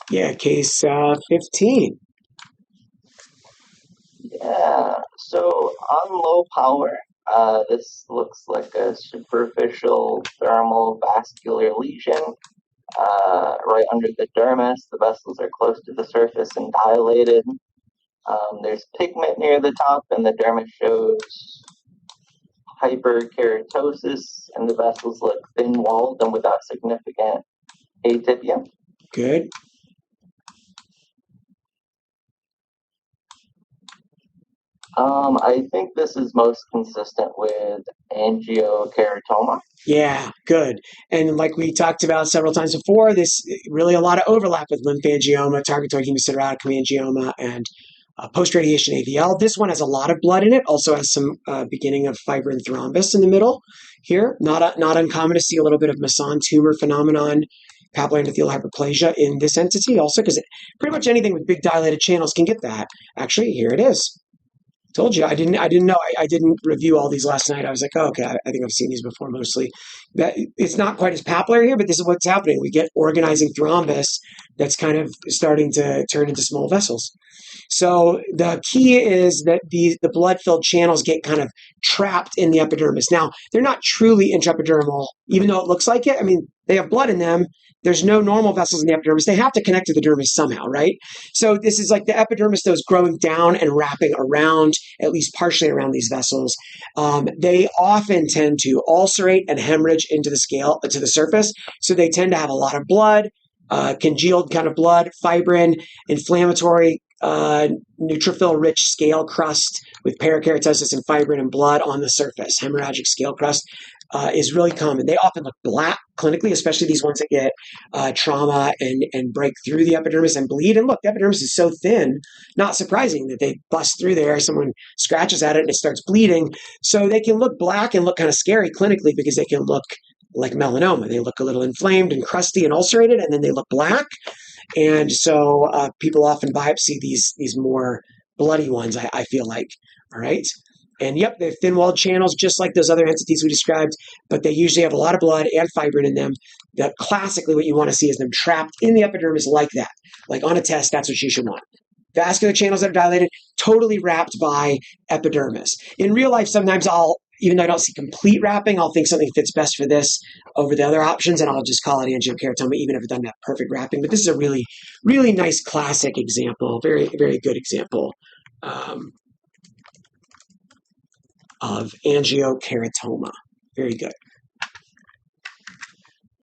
Yeah, case 15. Yeah, so on low power, this looks like a superficial thermal vascular lesion right under the dermis. The vessels are close to the surface and dilated. There's pigment near the top, and the dermis shows hyperkeratosis, and the vessels look thin-walled and without significant atypia. Good. I think this is most consistent with angiokeratoma. Yeah, good. And like we talked about several times before, this really a lot of overlap with lymphangioma, targetoid hemocytotic angioma, and post-radiation AVL. This one has a lot of blood in it. Also has some beginning of fibrin thrombus in the middle here. Not uncommon to see a little bit of Masson tumor phenomenon, papillary endothelial hyperplasia in this entity also, because pretty much anything with big dilated channels can get that. Actually, here it is. Told you I didn't know. I didn't review all these last night. I was like, oh, okay, I think I've seen these before mostly. That it's not quite as papillary here, but this is what's happening. We get organizing thrombus that's kind of starting to turn into small vessels. So the key is that the blood filled channels get kind of trapped in the epidermis. Now they're not truly intraepidermal, even though it looks like it. I mean, they have blood in them. There's no normal vessels in the epidermis. They have to connect to the dermis somehow, right? So this is like the epidermis that is growing down and wrapping around, at least partially around these vessels. They often tend to ulcerate and hemorrhage into the scale, to the surface. So they tend to have a lot of blood, congealed kind of blood, fibrin, inflammatory, neutrophil-rich scale crust with parakeratosis and fibrin and blood on the surface. Hemorrhagic scale crust is really common. They often look black clinically, especially these ones that get trauma and break through the epidermis and bleed. And look, the epidermis is so thin, not surprising that they bust through there. Someone scratches at it and it starts bleeding. So they can look black and look kind of scary clinically because they can look like melanoma. They look a little inflamed and crusty and ulcerated, and then they look black. And so people often biopsy these more bloody ones, I feel like. All right. And yep, they're thin walled channels, just like those other entities we described, but they usually have a lot of blood and fibrin in them. That classically, what you want to see is them trapped in the epidermis like that. Like on a test, that's what you should want. Vascular channels that are dilated, totally wrapped by epidermis. In real life, sometimes even though I don't see complete wrapping, I'll think something fits best for this over the other options, and I'll just call it angiokeratoma, even if it doesn't have perfect wrapping. But this is a really, really nice classic example, very, very good example of angiokeratoma. Very good.